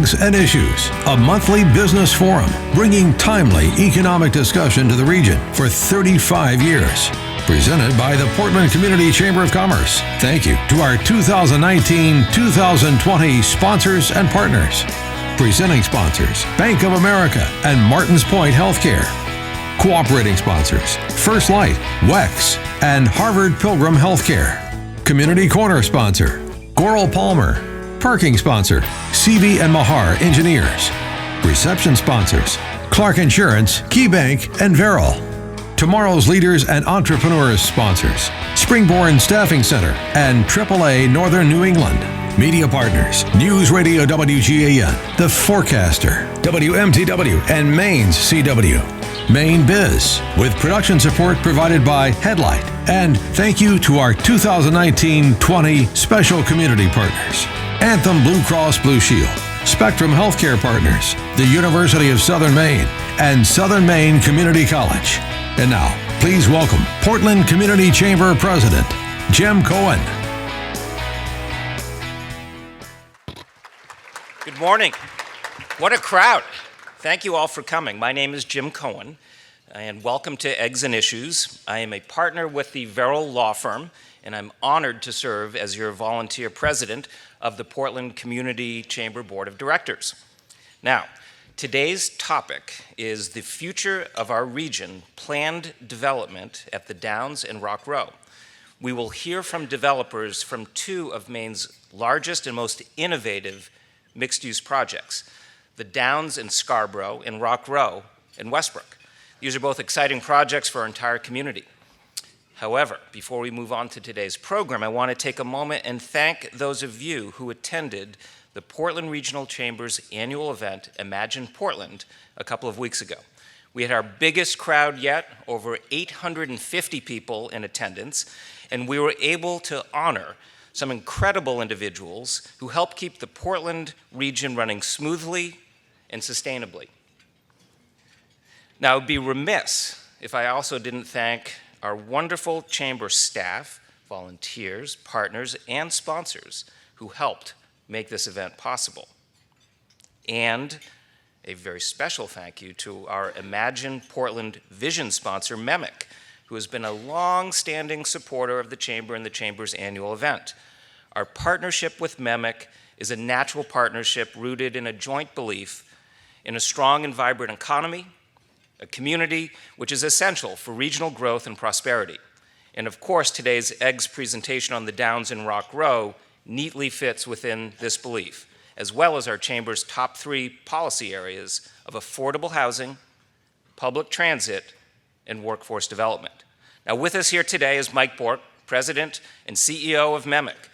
Eggs and Issues, a monthly business forum bringing timely economic discussion to the region for 35 years. Presented by the Portland Community Chamber of Commerce. Thank you to our 2019-2020 sponsors and partners. Presenting sponsors, Bank of America and Martins Point Healthcare. Cooperating sponsors, First Light, WEX, and Harvard Pilgrim Healthcare. Community Corner sponsor, Goral Palmer. Parking sponsor, CV and Mahar Engineers. Reception sponsors, Clark Insurance, KeyBank, and Veril. Tomorrow's Leaders and Entrepreneurs sponsors, Springborn Staffing Center and AAA Northern New England. Media partners, News Radio WGAN, The Forecaster, WMTW, and Maine's CW. Maine Biz, with production support provided by Headlight. And thank you to our 2019-20 special community partners. Anthem Blue Cross Blue Shield, Spectrum Healthcare Partners, the University of Southern Maine, and Southern Maine Community College. And now, please welcome Portland Community Chamber President, Jim Cohen. Good morning. What a crowd. Thank you all for coming. My name is Jim Cohen, and welcome to Eggs and Issues. I am a partner with the Veril Law Firm, and I'm honored to serve as your volunteer president of the Portland Community Chamber Board of Directors. Now, today's topic is the future of our region, planned development at the Downs and Rock Row. We will hear from developers from two of Maine's largest and most innovative mixed-use projects, the Downs in Scarborough and Rock Row in Westbrook. These are both exciting projects for our entire community. However, before we move on to today's program, I want to take a moment and thank those of you who attended the Portland Regional Chamber's annual event, Imagine Portland, a couple of weeks ago. We had our biggest crowd yet, over 850 people in attendance, and we were able to honor some incredible individuals who helped keep the Portland region running smoothly and sustainably. Now, I would be remiss if I also didn't thank our wonderful chamber staff, volunteers, partners, and sponsors who helped make this event possible. And a very special thank you to our Imagine Portland vision sponsor, MEMIC, who has been a long-standing supporter of the chamber and the chamber's annual event. Our partnership with MEMIC is a natural partnership rooted in a joint belief in a strong and vibrant economy, a community which is essential for regional growth and prosperity. And of course, today's Eggs presentation on the Downs and Rock Row neatly fits within this belief, as well as our chamber's top three policy areas of affordable housing, public transit, and workforce development. Now, with us here today is Mike Bork, President and CEO of MEMIC.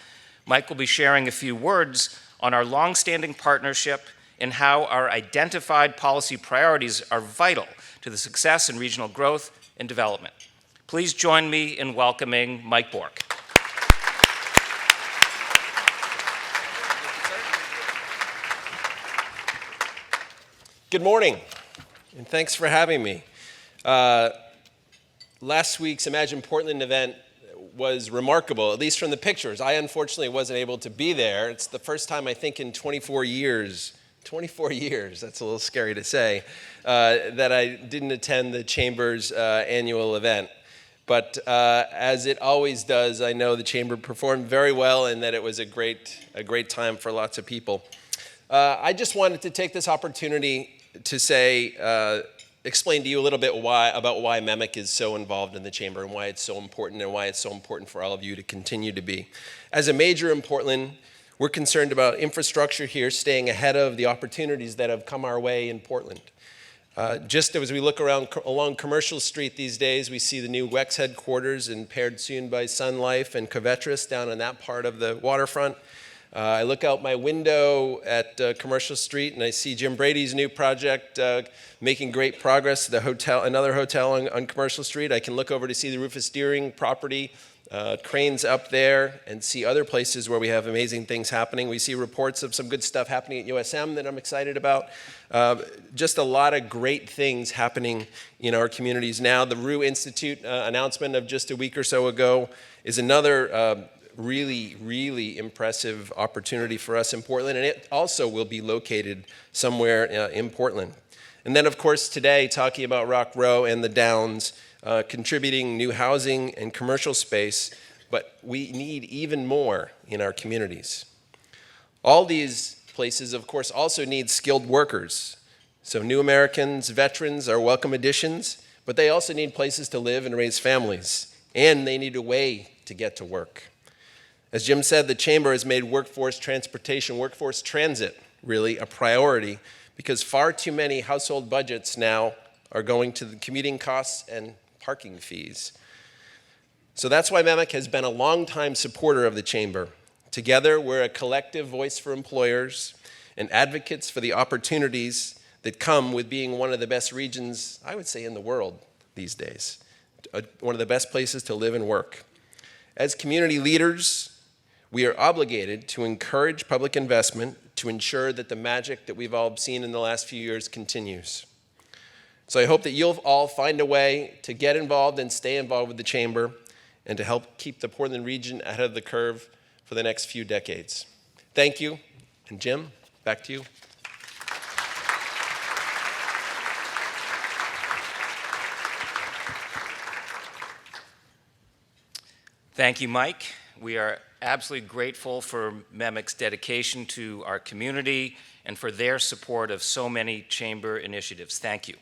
Mike will be sharing a few words on our longstanding partnership and how our identified policy priorities are vital to the success in regional growth and development. Please join me in welcoming Mike Bork. Good morning, and thanks for having me. Last week's Imagine Portland event was remarkable, at least from the pictures. I unfortunately wasn't able to be there. It's the first time, I think, in 24 years, that's a little scary to say, that I didn't attend the Chamber's annual event. But as it always does, I know the Chamber performed very well and that it was a great time for lots of people. I just wanted to take this opportunity to explain to you a little bit about why MEMIC is so involved in the Chamber and why it's so important for all of you to continue to be. As a major in Portland, we're concerned about infrastructure here, staying ahead of the opportunities that have come our way in Portland. Just as we look along Commercial Street these days, we see the new WEX headquarters and paired soon by Sun Life and Covetris down in that part of the waterfront. I look out my window at Commercial Street and I see Jim Brady's new project making great progress, another hotel on Commercial Street. I can look over to see the Rufus Deering property, cranes up there, and see other places where we have amazing things happening. We see reports of some good stuff happening at USM that I'm excited about. Just a lot of great things happening in our communities now. The Rue Institute announcement of just a week or so ago is another really, really impressive opportunity for us in Portland, and it also will be located somewhere in Portland. And then, of course, today, talking about Rock Row and the Downs, contributing new housing and commercial space, but we need even more in our communities. All these places, of course, also need skilled workers. So new Americans, veterans are welcome additions, but they also need places to live and raise families, and they need a way to get to work. As Jim said, the Chamber has made workforce transportation, workforce transit, really a priority, because far too many household budgets now are going to the commuting costs and parking fees. So that's why MEMIC has been a longtime supporter of the Chamber. Together, we're a collective voice for employers and advocates for the opportunities that come with being one of the best regions, I would say, in the world these days. One of the best places to live and work. As community leaders, we are obligated to encourage public investment to ensure that the magic that we've all seen in the last few years continues. So I hope that you'll all find a way to get involved and stay involved with the Chamber and to help keep the Portland region ahead of the curve for the next few decades. Thank you. And Jim, back to you. Thank you, Mike. We are absolutely grateful for MEMIC's dedication to our community and for their support of so many Chamber initiatives. Thank you.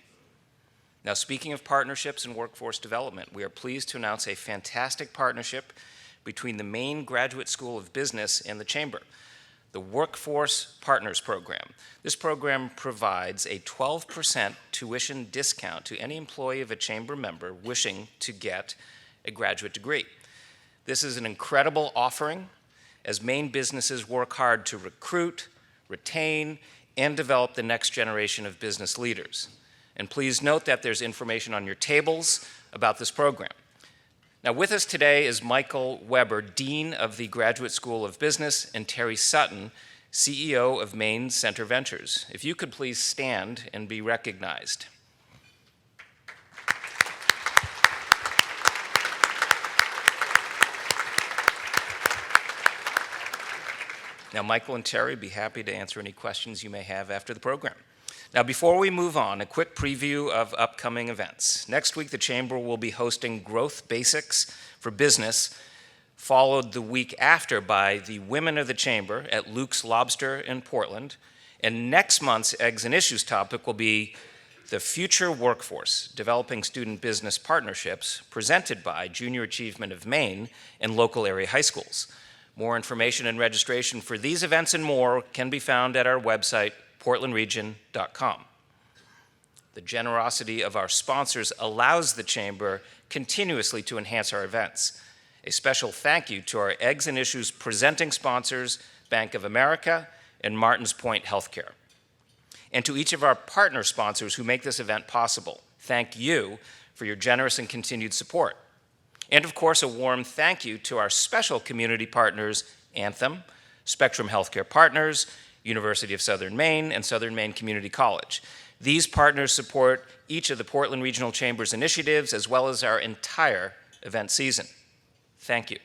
Now, speaking of partnerships and workforce development, we are pleased to announce a fantastic partnership between the Maine Graduate School of Business and the Chamber, the Workforce Partners Program. This program provides a 12% tuition discount to any employee of a Chamber member wishing to get a graduate degree. This is an incredible offering as Maine businesses work hard to recruit, retain, and develop the next generation of business leaders. And please note that there's information on your tables about this program. Now, with us today is Michael Weber, Dean of the Graduate School of Business, and Terry Sutton, CEO of Maine Center Ventures. If you could please stand and be recognized. Now, Michael and Terry would be happy to answer any questions you may have after the program. Now, before we move on, a quick preview of upcoming events. Next week, the Chamber will be hosting Growth Basics for Business, followed the week after by the Women of the Chamber at Luke's Lobster in Portland. And next month's Eggs and Issues topic will be the Future Workforce, Developing Student Business Partnerships, presented by Junior Achievement of Maine and local area high schools. More information and registration for these events and more can be found at our website, portlandregion.com. The generosity of our sponsors allows the Chamber continuously to enhance our events. A special thank you to our Eggs and Issues presenting sponsors, Bank of America and Martins Point Healthcare. And to each of our partner sponsors who make this event possible, thank you for your generous and continued support. And of course, a warm thank you to our special community partners, Anthem, Spectrum Healthcare Partners, University of Southern Maine, and Southern Maine Community College. These partners support each of the Portland Regional Chamber's initiatives as well as our entire event season. Thank you.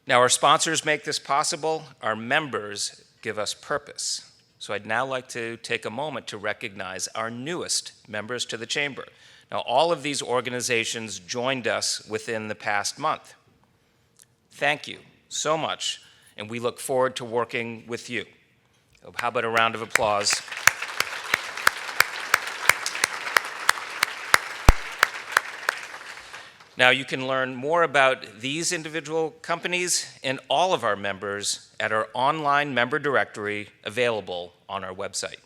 Now, our sponsors make this possible. Our members give us purpose. So I'd now like to take a moment to recognize our newest members to the Chamber. Now, all of these organizations joined us within the past month. Thank you so much, and we look forward to working with you. How about a round of applause? Now, you can learn more about these individual companies and all of our members at our online member directory available on our website.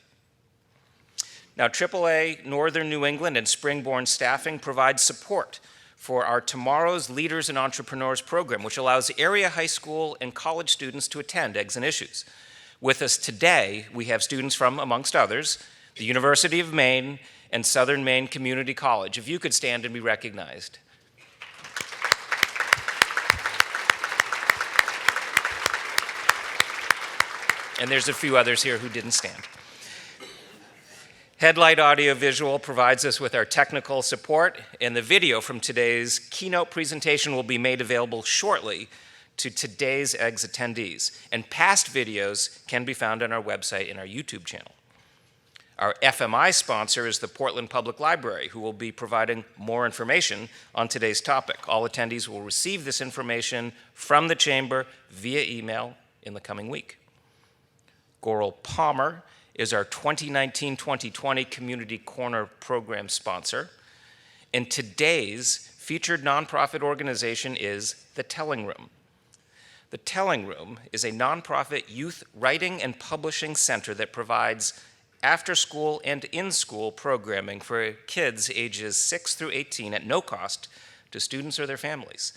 Now, AAA Northern New England and Springborn Staffing provide support for our Tomorrow's Leaders and Entrepreneurs program, which allows area high school and college students to attend Eggs and Issues. With us today, we have students from, amongst others, the University of Maine and Southern Maine Community College. If you could stand and be recognized. And there's a few others here who didn't stand. Headlight Audiovisual provides us with our technical support, and the video from today's keynote presentation will be made available shortly to today's EGGS attendees, and past videos can be found on our website and our YouTube channel. Our FMI sponsor is the Portland Public Library, who will be providing more information on today's topic. All attendees will receive this information from the Chamber via email in the coming week. Goral Palmer is our 2019-2020 Community Corner Program sponsor, and today's featured nonprofit organization is The Telling Room. The Telling Room is a nonprofit youth writing and publishing center that provides after-school and in-school programming for kids ages 6 through 18 at no cost to students or their families.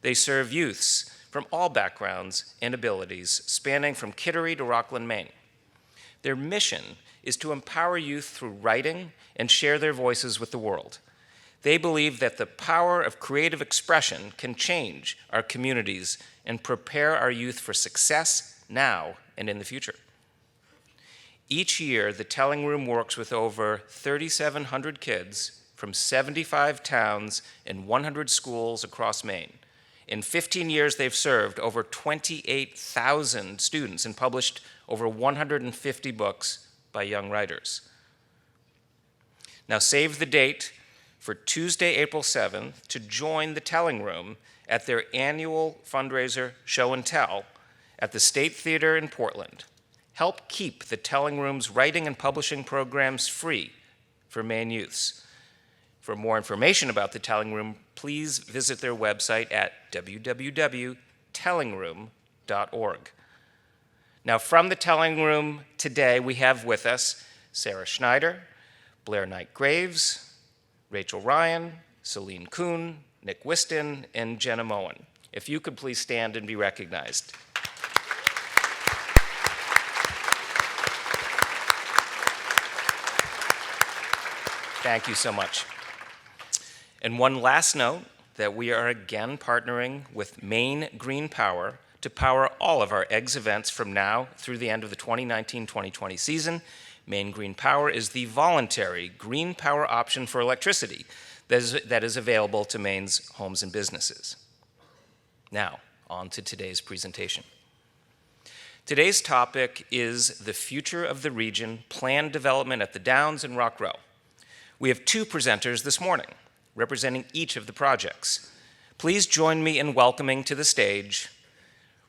They serve youths from all backgrounds and abilities, spanning from Kittery to Rockland, Maine. Their mission is to empower youth through writing and share their voices with the world. They believe that the power of creative expression can change our communities and prepare our youth for success now and in the future. Each year, the Telling Room works with over 3,700 kids from 75 towns and 100 schools across Maine. In 15 years, they've served over 28,000 students and published over 150 books by young writers. Now save the date for Tuesday, April 7th to join the Telling Room at their annual fundraiser Show and Tell at the State Theater in Portland. Help keep the Telling Room's writing and publishing programs free for Maine youths. For more information about the Telling Room, please visit their website at www.tellingroom.org. Now, from the Telling Room today, we have with us Sarah Schneider, Blair Knight-Graves, Rachel Ryan, Celine Kuhn, Nick Whiston, and Jenna Moen. If you could please stand and be recognized. Thank you so much. And one last note that we are again partnering with Maine Green Power to power all of our EGGS events from now through the end of the 2019-2020 season. Maine Green Power is the voluntary green power option for electricity that is available to Maine's homes and businesses. Now, on to today's presentation. Today's topic is the future of the region, planned development at the Downs and Rock Row. We have two presenters this morning, representing each of the projects. Please join me in welcoming to the stage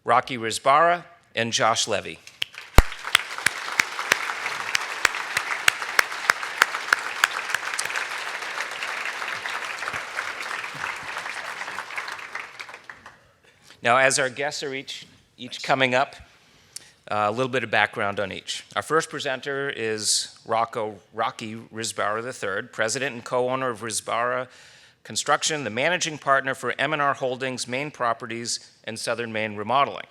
Rocky Risbara and Josh Levy. Now, as our guests are each coming up, a little bit of background on each. Our first presenter is Rocky Risbara III, president and co-owner of Risbara Construction, the managing partner for M&R Holdings, Maine Properties, and Southern Maine Remodeling.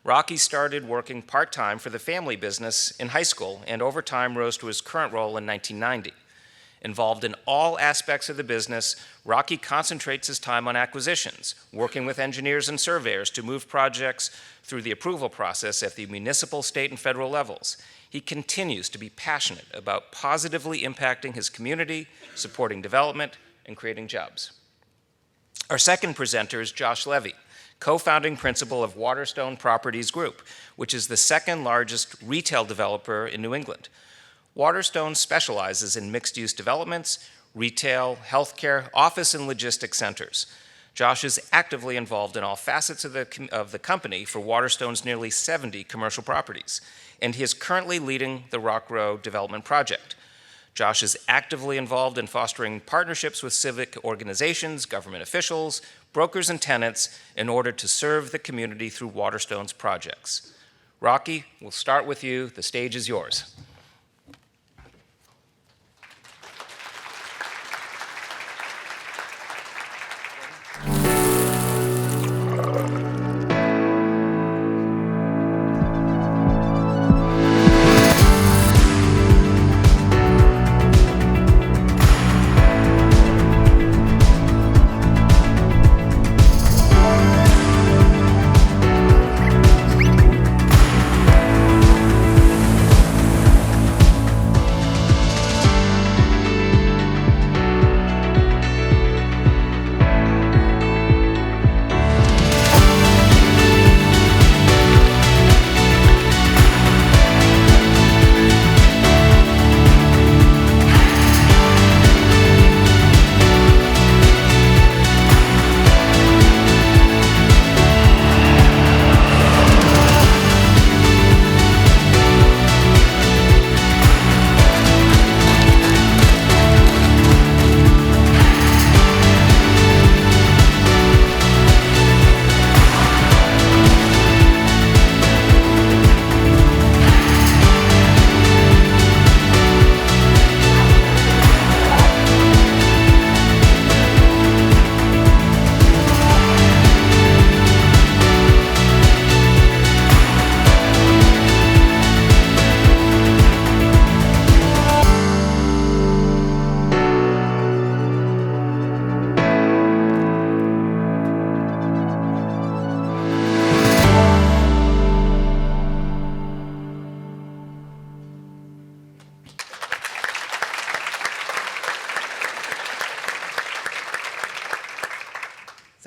Rocky started working part-time for the family business in high school and over time rose to his current role in 1990. Involved in all aspects of the business, Rocky concentrates his time on acquisitions, working with engineers and surveyors to move projects through the approval process at the municipal, state, and federal levels. He continues to be passionate about positively impacting his community, supporting development, and creating jobs. Our second presenter is Josh Levy, co-founding principal of Waterstone Properties Group, which is the second largest retail developer in New England. Waterstone specializes in mixed-use developments, retail, healthcare, office, and logistics centers. Josh is actively involved in all facets of the company for Waterstone's nearly 70 commercial properties, and he is currently leading the Rock Row development project. Josh is actively involved in fostering partnerships with civic organizations, government officials, brokers, and tenants in order to serve the community through Waterstone's projects. Rocky, we'll start with you. The stage is yours.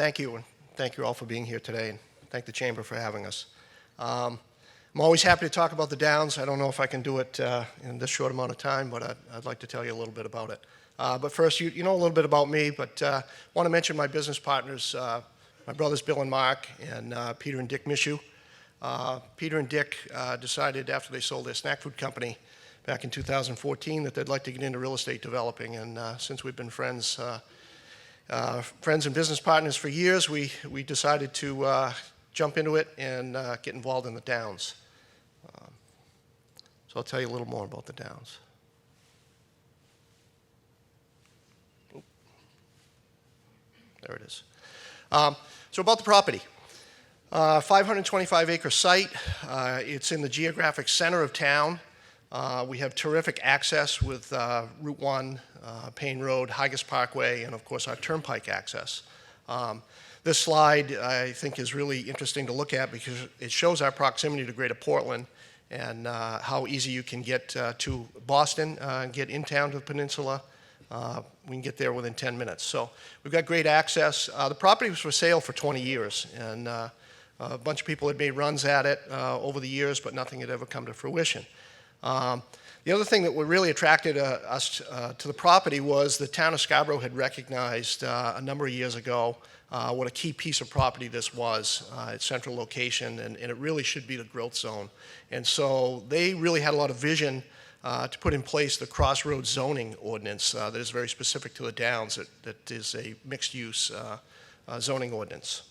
thank you, and thank you all for being here today, and thank the Chamber for having us. I'm always happy to talk about the Downs. I don't know if I can do it in this short amount of time, but I'd like to tell you a little bit about it. But first, you know a little bit about me, but I want to mention my business partners, my brothers Bill and Mark, and Peter and Dick Mishu. Peter and Dick decided after they sold their snack food company back in 2014 that they'd like to get into real estate developing, and since we've been friends and business partners for years, we decided to jump into it and get involved in the Downs. So I'll tell you a little more about the Downs. There it is. So about the property. 525-acre site. It's in the geographic center of town. We have terrific access with Route 1, Payne Road, Higas Parkway, and of course our turnpike access. This slide I think is really interesting to look at because it shows our proximity to Greater Portland and how easy you can get to Boston, get in town to the peninsula. We can get there within 10 minutes. So we've got great access. The property was for sale for 20 years, and a bunch of people had made runs at it over the years, but nothing had ever come to fruition. The other thing that really attracted us to the property was the town of Scarborough had recognized a number of years ago what a key piece of property this was, its central location, and it really should be the growth zone. And so they really had a lot of vision to put in place the crossroads zoning ordinance that is very specific to the Downs, that is a mixed-use zoning ordinance.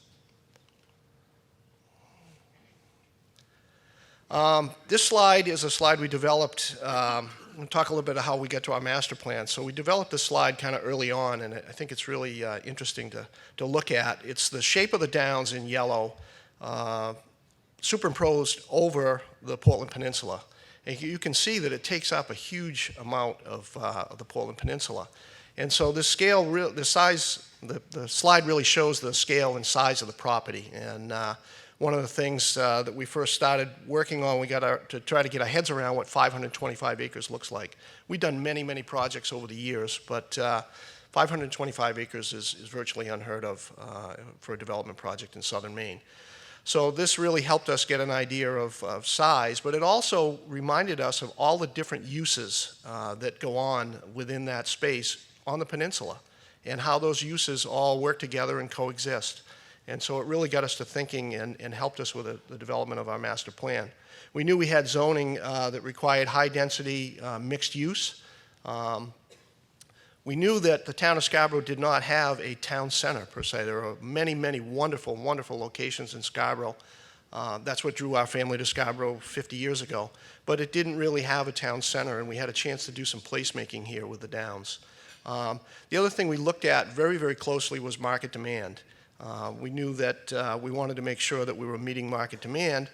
This slide is a slide we developed. We'll talk a little bit about how we get to our master plan. So we developed this slide kind of early on, and I think it's really interesting to look at. It's the shape of the Downs in yellow superimposed over the Portland Peninsula. And you can see that it takes up a huge amount of the Portland Peninsula. And so this scale, the slide really shows the scale and size of the property. And one of the things that we first started working on, we got to try to get our heads around what 525 acres looks like. We've done many, many projects over the years, but 525 acres is virtually unheard of for a development project in southern Maine. So this really helped us get an idea of size, but it also reminded us of all the different uses that go on within that space on the peninsula and how those uses all work together and coexist. And so it really got us to thinking and helped us with the development of our master plan. We knew we had zoning that required high-density mixed use. We knew that the town of Scarborough did not have a town center, per se. There are many, many wonderful, wonderful locations in Scarborough. That's what drew our family to Scarborough 50 years ago. But it didn't really have a town center, and we had a chance to do some placemaking here with the Downs. The other thing we looked at very, very closely was market demand. We knew that we wanted to make sure that we were meeting market demand.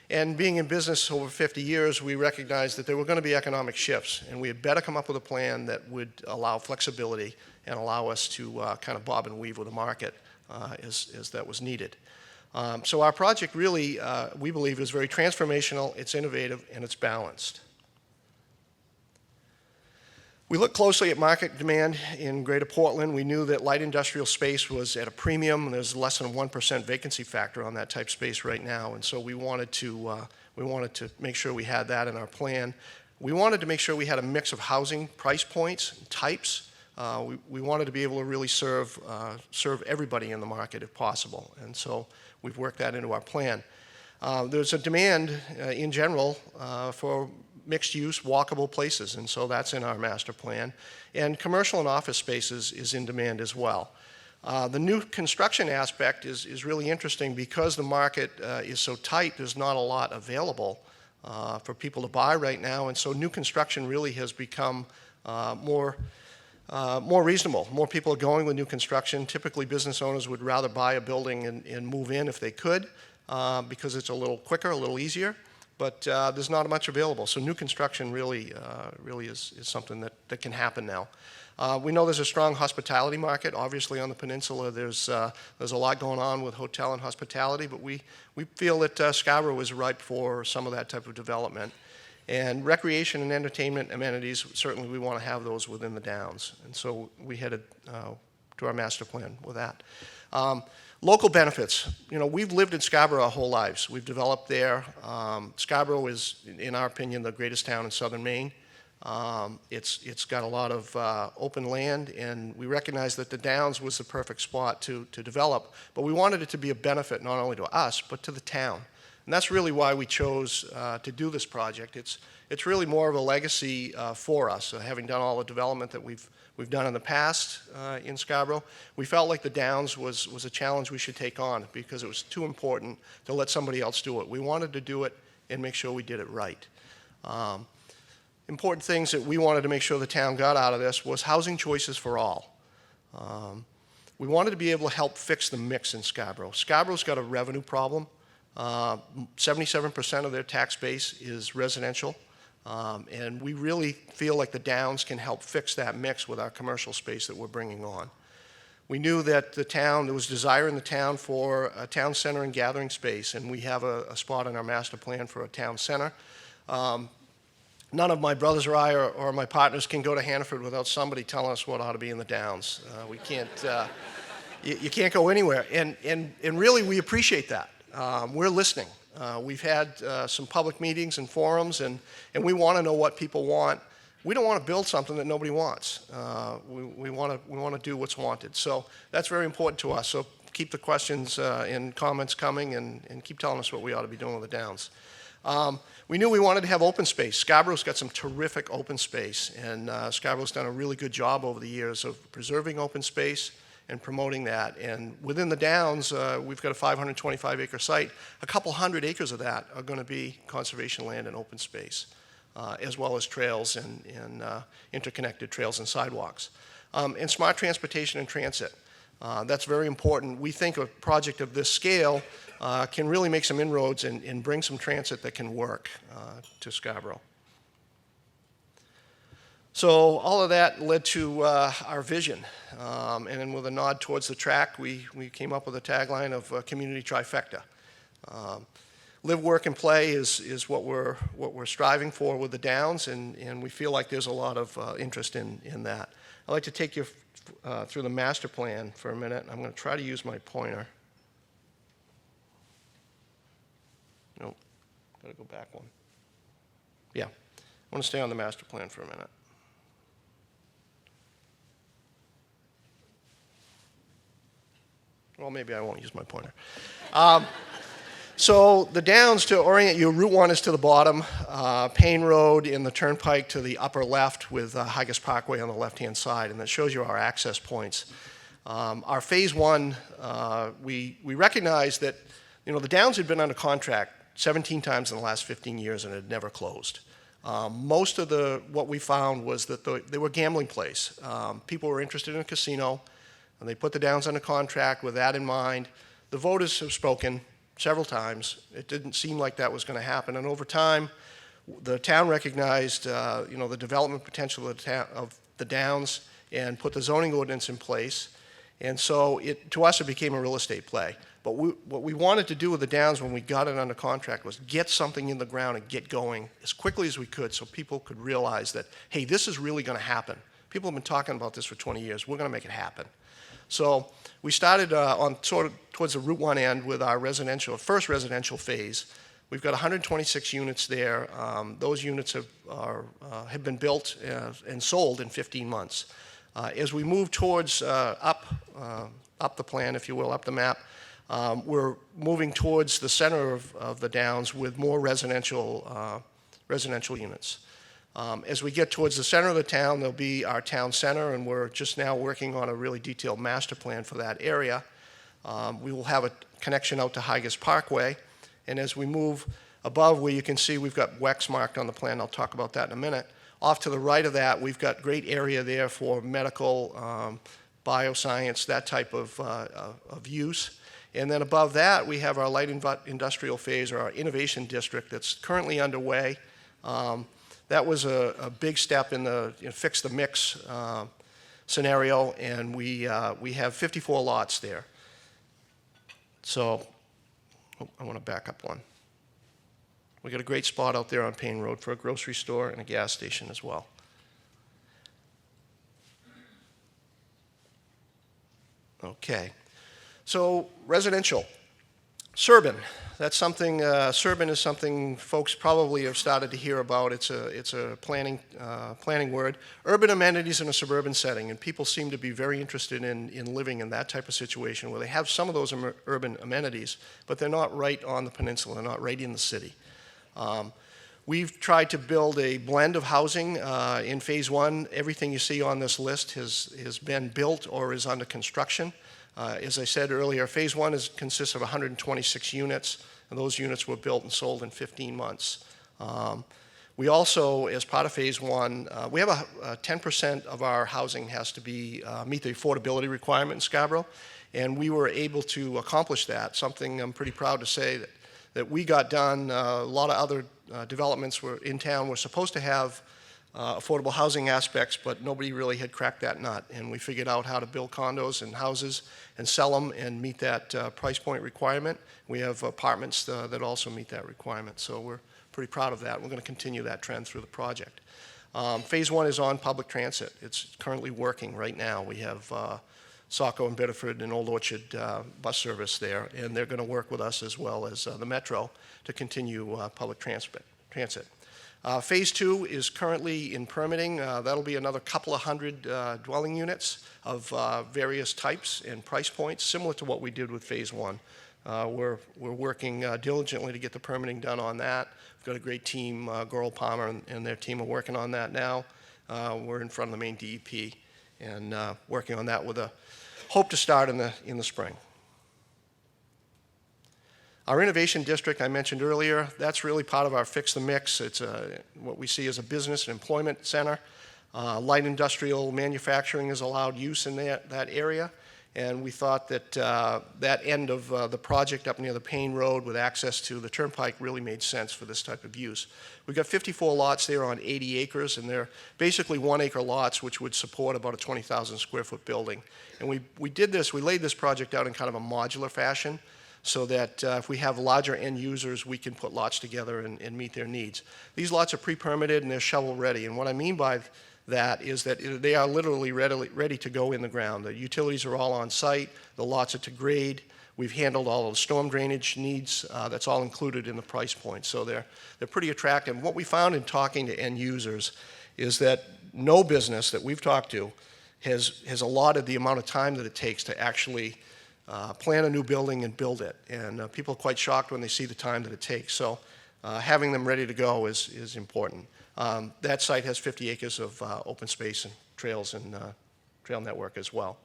And being in business over 50 years, we recognized that there were going to be economic shifts, and we had better come up with a plan that would allow flexibility and allow us to kind of bob and weave with the market as that was needed. So our project really, we believe, is very transformational, it's innovative, and it's balanced. We looked closely at market demand in Greater Portland. We knew that light industrial space was at a premium. There's less than a 1% vacancy factor on that type space right now, and so we wanted to make sure we had that in our plan. We wanted to make sure we had a mix of housing price points and types. We wanted to be able to really serve everybody in the market if possible, and so we've worked that into our plan. There's a demand in general for mixed-use, walkable places, and so that's in our master plan. And commercial and office spaces is in demand as well. The new construction aspect is really interesting because the market is so tight, there's not a lot available for people to buy right now, and so new construction really has become more reasonable. More people are going with new construction. Typically, business owners would rather buy a building and move in if they could because it's a little quicker, a little easier. But there's not much available. So new construction really is something that can happen now. We know there's a strong hospitality market. Obviously on the peninsula there's a lot going on with hotel and hospitality, but we feel that Scarborough is ripe for some of that type of development. And recreation and entertainment amenities, certainly we want to have those within the Downs. And so we headed to our master plan with that. Local benefits. You know, we've lived in Scarborough our whole lives. We've developed there. Scarborough is, in our opinion, the greatest town in southern Maine. It's got a lot of open land, and we recognize that the Downs was the perfect spot to develop, but we wanted it to be a benefit not only to us, but to the town. And that's really why we chose to do this project. It's really more of a legacy for us, having done all the development that we've done in the past in Scarborough. We felt like the Downs was a challenge we should take on because it was too important to let somebody else do it. We wanted to do it and make sure we did it right. Important things that we wanted to make sure the town got out of this was housing choices for all. We wanted to be able to help fix the mix in Scarborough. Scarborough's got a revenue problem. 77% of their tax base is residential. And we really feel like the Downs can help fix that mix with our commercial space that we're bringing on. We knew that there was desire in the town for a town center and gathering space, and we have a spot in our master plan for a town center. None of my brothers or I or my partners can go to Hannaford without somebody telling us what ought to be in the Downs. We can't, you can't go anywhere. And really, we appreciate that. We're listening. We've had some public meetings and forums, and we want to know what people want. We don't want to build something that nobody wants. We want to do what's wanted. So that's very important to us. So keep the questions and comments coming, and keep telling us what we ought to be doing with the Downs. We knew we wanted to have open space. Scarborough's got some terrific open space, and Scarborough's done a really good job over the years of preserving open space and promoting that. And within the Downs, we've got a 525-acre site. A couple hundred acres of that are going to be conservation land and open space, as well as trails and interconnected trails and sidewalks. And smart transportation and transit. That's very important. We think a project of this scale can really make some inroads and bring some transit that can work to Scarborough. So all of that led to our vision. And then with a nod towards the track, we came up with a tagline of community trifecta. Live, work, and play is what we're striving for with the Downs, and we feel like there's a lot of interest in that. I'd like to take you through the master plan for a minute. I'm going to try to use my pointer. Nope, got to go back one. Yeah, I want to stay on the master plan for a minute. Well, maybe I won't use my pointer. So the Downs, to orient you, Route 1 is to the bottom, Payne Road in the Turnpike to the upper left with Higas Parkway on the left-hand side, and that shows you our access points. Our Phase 1, we recognized that the Downs had been under contract 17 times in the last 15 years and had never closed. Most of what we found was that they were gambling plays. People were interested in a casino, and they put the Downs under contract with that in mind. The voters have spoken several times. It didn't seem like that was going to happen, and over time, the town recognized the development potential of the Downs and put the zoning ordinance in place. And so to us, it became a real estate play. But what we wanted to do with the Downs when we got it under contract was get something in the ground and get going as quickly as we could so people could realize that, hey, this is really going to happen. People have been talking about this for 20 years. We're going to make it happen. So we started towards the Route 1 end with our first residential phase. We've got 126 units there. Those units have been built and sold in 15 months. As we move towards up the plan, if you will, up the map, we're moving towards the center of the Downs with more residential units. As we get towards the center of the town, there'll be our town center, and we're just now working on a really detailed master plan for that area. We will have a connection out to Higas Parkway, and as we move above where you can see we've got WEX marked on the plan, I'll talk about that in a minute. Off to the right of that, we've got great area there for medical, bioscience, that type of use. And then above that, we have our light industrial phase, or our innovation district, that's currently underway. That was a big step in the fix the mix scenario, and we have 54 lots there. So I want to back up one. We got a great spot out there on Payne Road for a grocery store and a gas station as well. Okay. So residential. Suburban, that's something, suburban is something folks probably have started to hear about. It's a planning word. Urban amenities in a suburban setting, and people seem to be very interested in living in that type of situation where they have some of those urban amenities, but they're not right on the peninsula, they're not right in the city. We've tried to build a blend of housing in phase one. Everything you see on this list has been built or is under construction. As I said earlier, phase one consists of 126 units, and those units were built and sold in 15 months. We also, as part of phase one, we have 10% of our housing has to be meet the affordability requirement in Scarborough, and we were able to accomplish that, something I'm pretty proud to say that we got done. A lot of other developments in town were supposed to have affordable housing aspects, but nobody really had cracked that nut, and we figured out how to build condos and houses and sell them and meet that price point requirement. We have apartments that also meet that requirement, so we're pretty proud of that. We're going to continue that trend through the project. Phase one is on public transit. It's currently working right now. We have Saco and Bedford and Old Orchard bus service there, and they're going to work with us as well as the Metro to continue public transit. Phase two is currently in permitting. That'll be another couple of hundred dwelling units of various types and price points, similar to what we did with phase one. We're working diligently to get the permitting done on that. We've got a great team, Goral Palmer and their team are working on that now. We're in front of the Maine DEP and working on that with a hope to start in the spring. Our innovation district I mentioned earlier, that's really part of our Fix the Mix. It's what we see as a business and employment center. Light industrial manufacturing is allowed use in that area, and we thought that that end of the project up near the Payne Road with access to the Turnpike really made sense for this type of use. We've got 54 lots there on 80 acres, and they're basically 1 acre lots, which would support about a 20,000 square foot building. And we laid this project out in kind of a modular fashion, so that if we have larger end users, we can put lots together and meet their needs. These lots are pre-permitted and they're shovel ready, and what I mean by that is that they are literally ready to go in the ground. The utilities are all on site, the lots are to grade, we've handled all of the storm drainage needs, that's all included in the price point, so they're pretty attractive. What we found in talking to end users is that no business that we've talked to has allotted the amount of time that it takes to actually plan a new building and build it, and people are quite shocked when they see the time that it takes. So having them ready to go is important. That site has 50 acres of open space and trails and trail network as well.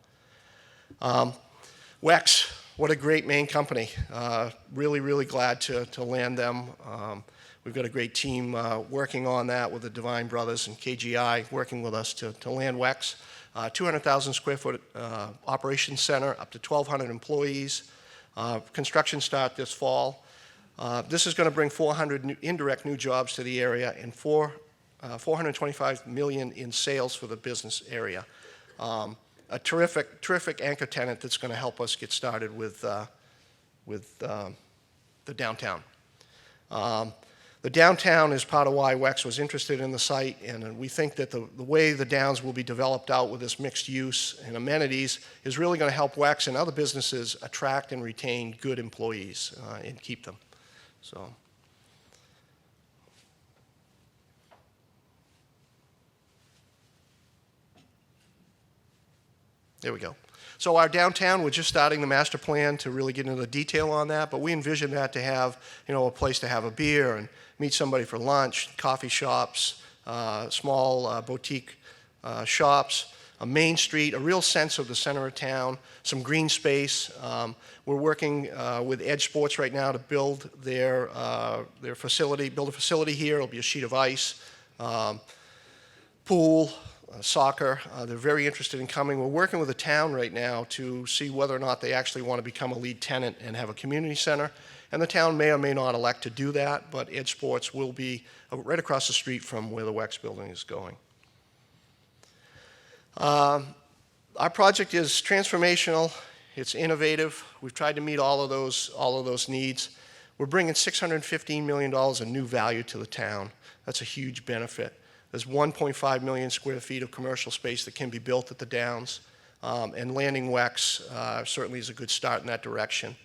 WEX, what a great Maine company. Really glad to land them. We've got a great team working on that with the Devine Brothers and KGI working with us to land WEX. 200,000 square foot operations center, up to 1,200 employees. Construction start this fall. This is going to bring 400 indirect new jobs to the area and 425 million in sales for the business area. A terrific anchor tenant that's going to help us get started with the downtown. The downtown is part of why WEX was interested in the site, and we think that the way the downs will be developed out with this mixed use and amenities is really going to help WEX and other businesses attract and retain good employees and keep them. So. There we go. So our downtown, we're just starting the master plan to really get into the detail on that, but we envision that to have, a place to have a beer and meet somebody for lunch, coffee shops, small boutique shops, a main street, a real sense of the center of town, some green space. We're working with Edge Sports right now to build their facility, build a facility here. It'll be a sheet of ice, pool, soccer. They're very interested in coming. We're working with the town right now to see whether or not they actually want to become a lead tenant and have a community center. And the town may or may not elect to do that, but Edge Sports will be right across the street from where the WEX building is going. Our project is transformational. It's innovative. We've tried to meet all of those needs. We're bringing $615 million of new value to the town. That's a huge benefit. There's 1.5 million square feet of commercial space that can be built at the Downs. And landing WEX certainly is a good start in that direction.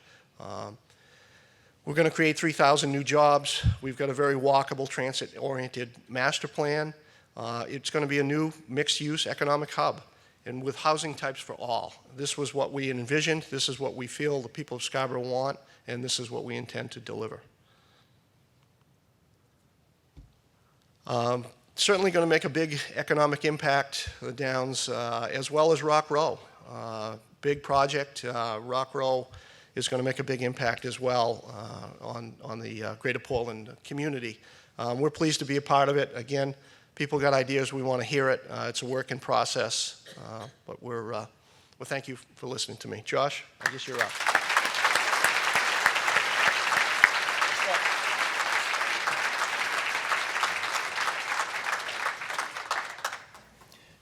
We're going to create 3,000 new jobs. We've got a very walkable, transit-oriented master plan. It's going to be a new mixed-use economic hub, and with housing types for all. This was what we envisioned. This is what we feel the people of Scarborough want, and this is what we intend to deliver. Certainly going to make a big economic impact, the Downs, as well as Rock Row. Big project. Rock Row is going to make a big impact as well on the Greater Portland community. We're pleased to be a part of it. Again, people got ideas, we want to hear it. It's a work in process, but well, thank you for listening to me. Josh, I guess you're up.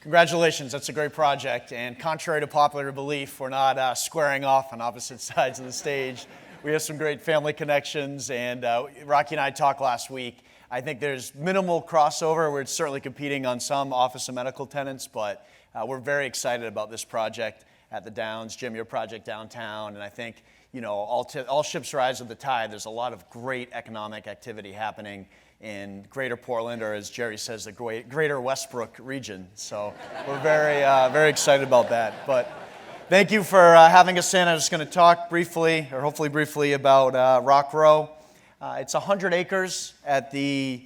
Congratulations, that's a great project. And contrary to popular belief, we're not squaring off on opposite sides of the stage. We have some great family connections, and Rocky and I talked last week. I think there's minimal crossover. We're certainly competing on some office and medical tenants, but we're very excited about this project at the Downs. Jim, your project downtown, and I think, you know, all ships rise with the tide. There's a lot of great economic activity happening in Greater Portland, or as Jerry says, the Greater Westbrook region. So we're very excited about that. But thank you for having us in. I'm just going to talk briefly, or hopefully briefly, about Rock Row. It's 100 acres at the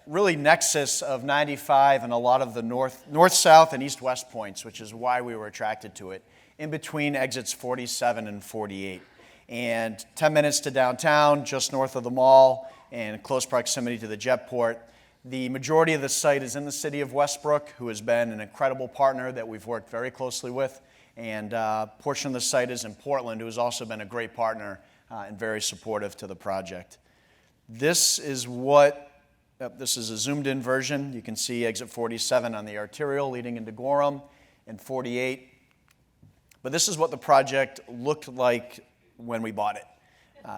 really nexus of 95 and a lot of the north-south and east-west points, which is why we were attracted to it, in between exits 47 and 48. And 10 minutes to downtown, just north of the mall, and close proximity to the jetport. The majority of the site is in the city of Westbrook, who has been an incredible partner that we've worked very closely with. And a portion of the site is in Portland, who has also been a great partner and very supportive to the project. This is this is a zoomed-in version. You can see exit 47 on the arterial leading into Gorham, and 48. But this is what the project looked like when we bought it.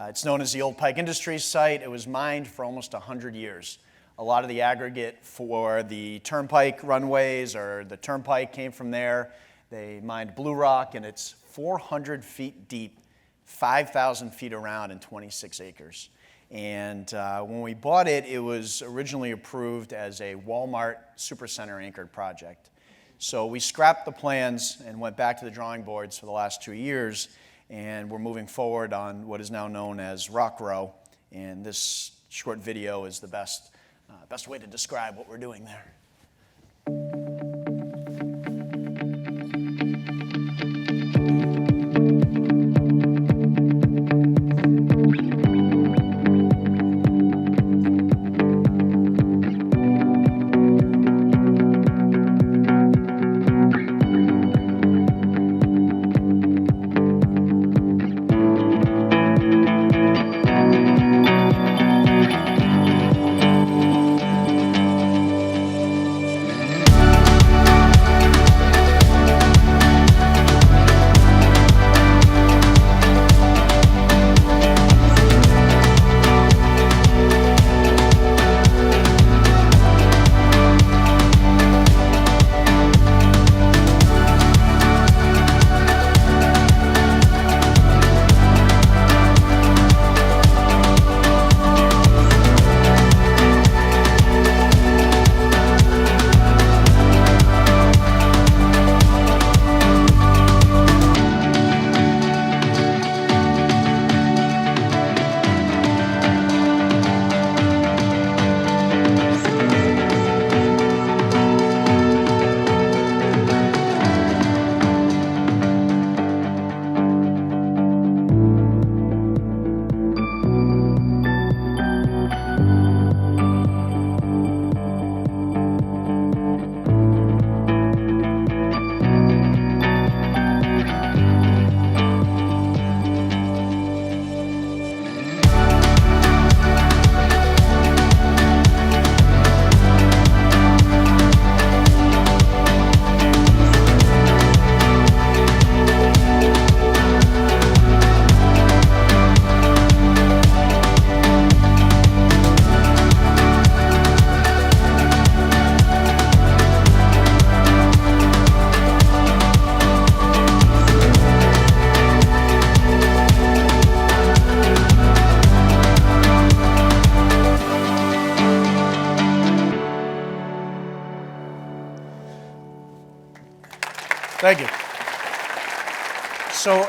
It's known as the Old Pike Industries site. It was mined for almost 100 years. A lot of the aggregate for the turnpike runways or the turnpike came from there. They mined blue rock, and it's 400 feet deep, 5,000 feet around, and 26 acres. And when we bought it, it was originally approved as a Walmart Supercenter anchored project. So we scrapped the plans and went back to the drawing boards for the last 2 years, and we're moving forward on what is now known as Rock Row. And this short video is the best way to describe what we're doing there. Thank you. So,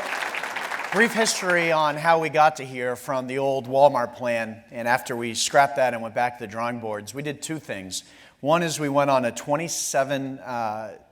brief history on how we got to here from the old Walmart plan, and after we scrapped that and went back to the drawing boards, we did two things. One is we went on a 27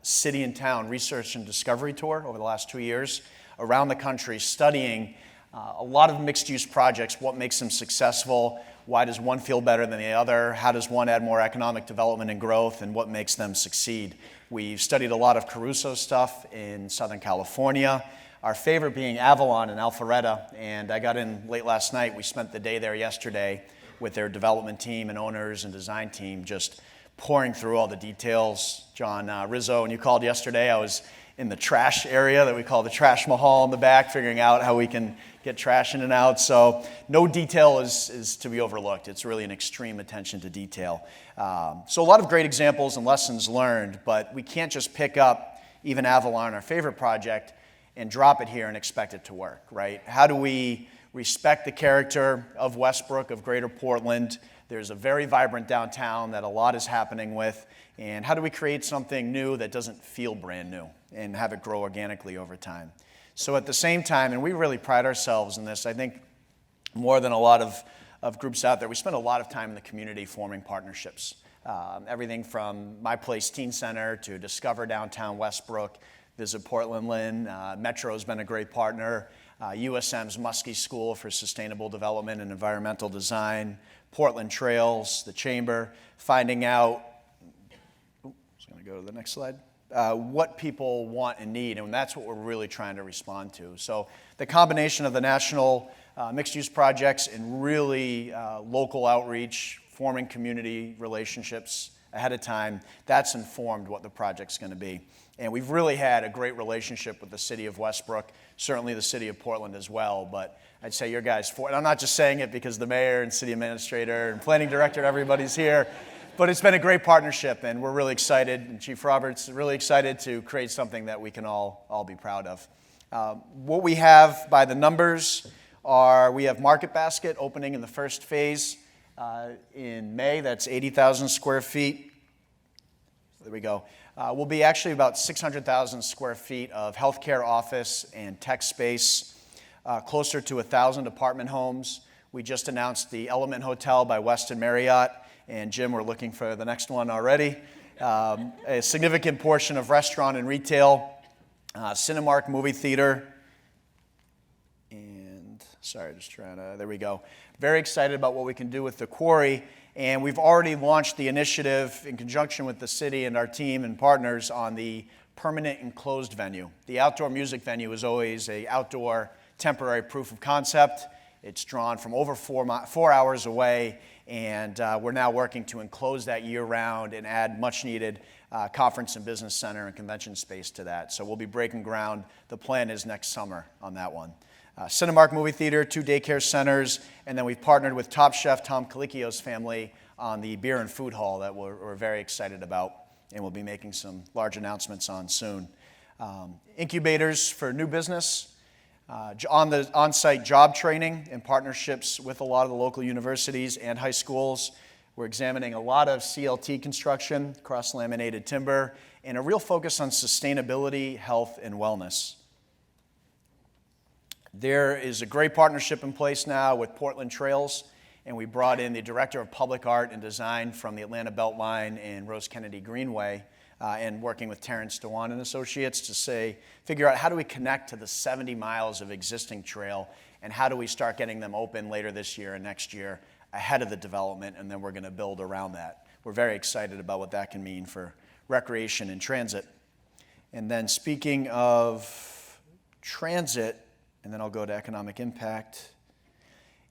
city and town research and discovery tour over the last 2 years around the country, studying a lot of mixed-use projects, what makes them successful, why does one feel better than the other, how does one add more economic development and growth, and what makes them succeed. We've studied a lot of Caruso stuff in Southern California, our favorite being Avalon and Alpharetta, and I got in late last night. We spent the day there yesterday with their development team and owners and design team, just pouring through all the details. John Rizzo, when you called yesterday, I was in the trash area that we call the trash mahal in the back, figuring out how we can get trash in and out. So no detail is to be overlooked. It's really an extreme attention to detail. So a lot of great examples and lessons learned, but we can't just pick up even Avalon, our favorite project, and drop it here and expect it to work, right? How do we respect the character of Westbrook, of Greater Portland? There's a very vibrant downtown that a lot is happening with. And how do we create something new that doesn't feel brand new and have it grow organically over time? So at the same time, and we really pride ourselves in this, I think more than a lot of groups out there, we spend a lot of time in the community forming partnerships. Everything from My Place Teen Center to Discover Downtown Westbrook, Visit Portland Lynn. Metro's been a great partner. USM's Muskie School for Sustainable Development and Environmental Design. Portland Trails, the Chamber, finding out, just going to go to the next slide, what people want and need, and that's what we're really trying to respond to. So the combination of the national mixed-use projects and really local outreach, forming community relationships ahead of time, that's informed what the project's going to be. And we've really had a great relationship with the city of Westbrook, certainly the city of Portland as well, but I'd say your guys, and I'm not just saying it because the mayor and city administrator and planning director, everybody's here, but it's been a great partnership, and we're really excited, and Chief Roberts really excited to create something that we can all be proud of. What we have by the numbers are, we have Market Basket opening in the first phase in May. That's 80,000 square feet. There we go. Will be actually about 600,000 square feet of healthcare office and tech space, closer to 1,000 apartment homes. We just announced the Element Hotel by Westin Marriott, and Jim, we're looking for the next one already. A significant portion of restaurant and retail, Cinemark movie theater, and there we go. Very excited about what we can do with the quarry. And we've already launched the initiative in conjunction with the city and our team and partners on the permanent enclosed venue. The outdoor music venue is always an outdoor temporary proof of concept. It's drawn from over 4 hours away, and we're now working to enclose that year-round and add much-needed conference and business center and convention space to that. So we'll be breaking ground. The plan is next summer on that one. Cinemark movie theater, 2 daycare centers, and then we've partnered with Top Chef Tom Colicchio's family on the beer and food hall that we're very excited about, and we'll be making some large announcements on soon. Incubators for new business, on-site job training and partnerships with a lot of the local universities and high schools. We're examining a lot of CLT construction, cross-laminated timber, and a real focus on sustainability, health, and wellness. There is a great partnership in place now with Portland Trails, and we brought in the Director of Public Art and Design from the Atlanta Beltline and Rose Kennedy Greenway, and working with Terrence Dewan and Associates to figure out how do we connect to the 70 miles of existing trail, and how do we start getting them open later this year and next year ahead of the development, and then we're going to build around that. We're very excited about what that can mean for recreation and transit. And then speaking of transit, and then I'll go to economic impact,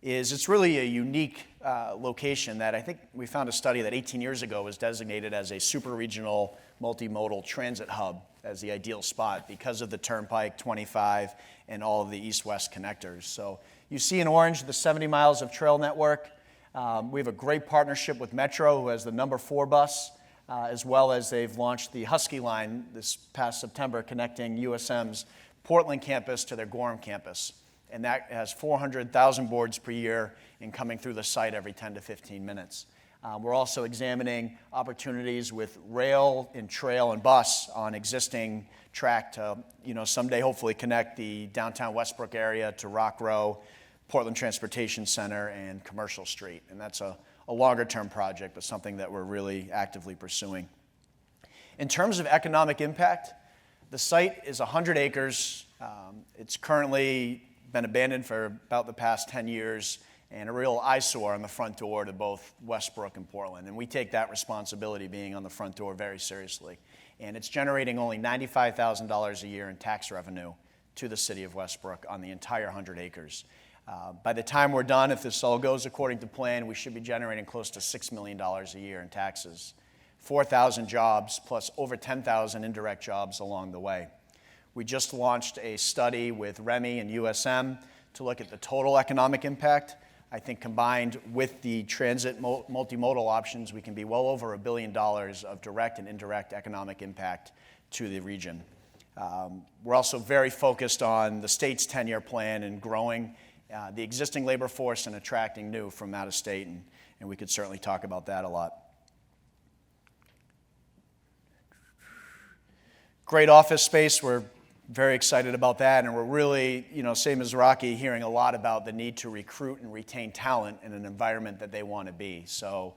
it's really a unique location that I think we found a study that 18 years ago was designated as a super-regional multimodal transit hub as the ideal spot because of the Turnpike 25 and all of the east-west connectors. So you see in orange the 70 miles of trail network. We have a great partnership with Metro, who has the number 4 bus, as well as they've launched the Husky line this past September, connecting USM's Portland campus to their Gorham campus. And that has 400,000 boards per year and coming through the site every 10 to 15 minutes. We're also examining opportunities with rail and trail and bus on existing track to, someday hopefully connect the downtown Westbrook area to Rock Row, Portland Transportation Center, and Commercial Street. And that's a longer-term project, but something that we're really actively pursuing. In terms of economic impact, the site is 100 acres. It's currently been abandoned for about the past 10 years, and a real eyesore on the front door to both Westbrook and Portland. And we take that responsibility, being on the front door, very seriously. And it's generating only $95,000 a year in tax revenue to the city of Westbrook on the entire 100 acres. By the time we're done, if this all goes according to plan, we should be generating close to $6 million a year in taxes, 4,000 jobs, plus over 10,000 indirect jobs along the way. We just launched a study with REMI and USM to look at the total economic impact. I think combined with the transit multimodal options, we can be well over $1 billion of direct and indirect economic impact to the region. We're also very focused on the state's 10-year plan and growing the existing labor force and attracting new from out of state, and we could certainly talk about that a lot. Great office space. We're very excited about that, and we're really, same as Rocky, hearing a lot about the need to recruit and retain talent in an environment that they want to be. So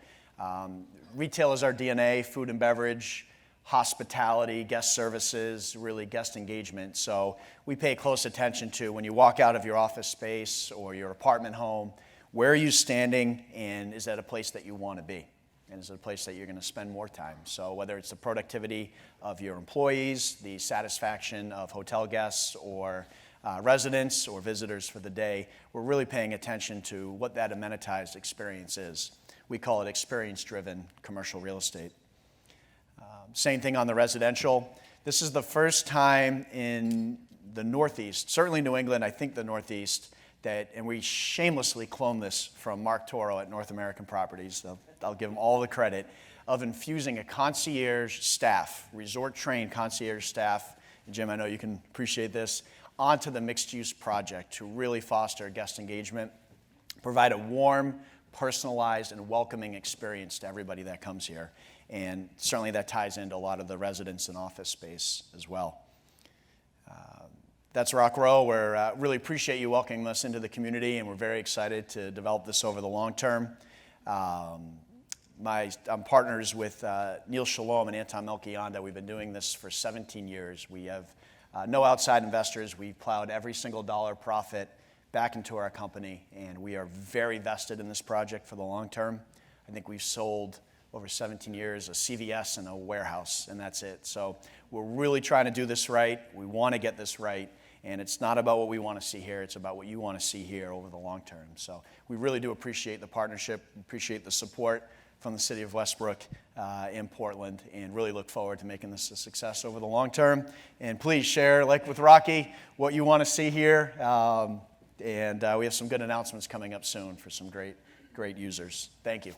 retail is our DNA, food and beverage, hospitality, guest services, really guest engagement. So we pay close attention to when you walk out of your office space or your apartment home, where are you standing, and is that a place that you want to be? And is it a place that you're going to spend more time? So whether it's the productivity of your employees, the satisfaction of hotel guests or residents or visitors for the day, we're really paying attention to what that amenitized experience is. We call it experience-driven commercial real estate. Same thing on the residential. This is the first time in the Northeast, certainly New England, I think the Northeast, and we shamelessly clone this from Mark Toro at North American Properties, so I'll give him all the credit, of infusing a concierge staff, resort-trained concierge staff, and Jim, I know you can appreciate this, onto the mixed-use project to really foster guest engagement, provide a warm, personalized, and welcoming experience to everybody that comes here. And certainly that ties into a lot of the residence and office space as well. That's Rock Row. We really appreciate you welcoming us into the community, and we're very excited to develop this over the long term. I'm partners with Neil Shalom and Anton Melchionda. We've been doing this for 17 years. We have no outside investors. We've plowed every single dollar profit back into our company, and we are very vested in this project for the long term. I think we've sold over 17 years a CVS and a warehouse, and that's it. So we're really trying to do this right. We want to get this right. And it's not about what we want to see here, it's about what you want to see here over the long term. So we really do appreciate the partnership, appreciate the support from the city of Westbrook in Portland, and really look forward to making this a success over the long term. And please share, like with Rocky, what you want to see here. And we have some good announcements coming up soon for some great users. Thank you.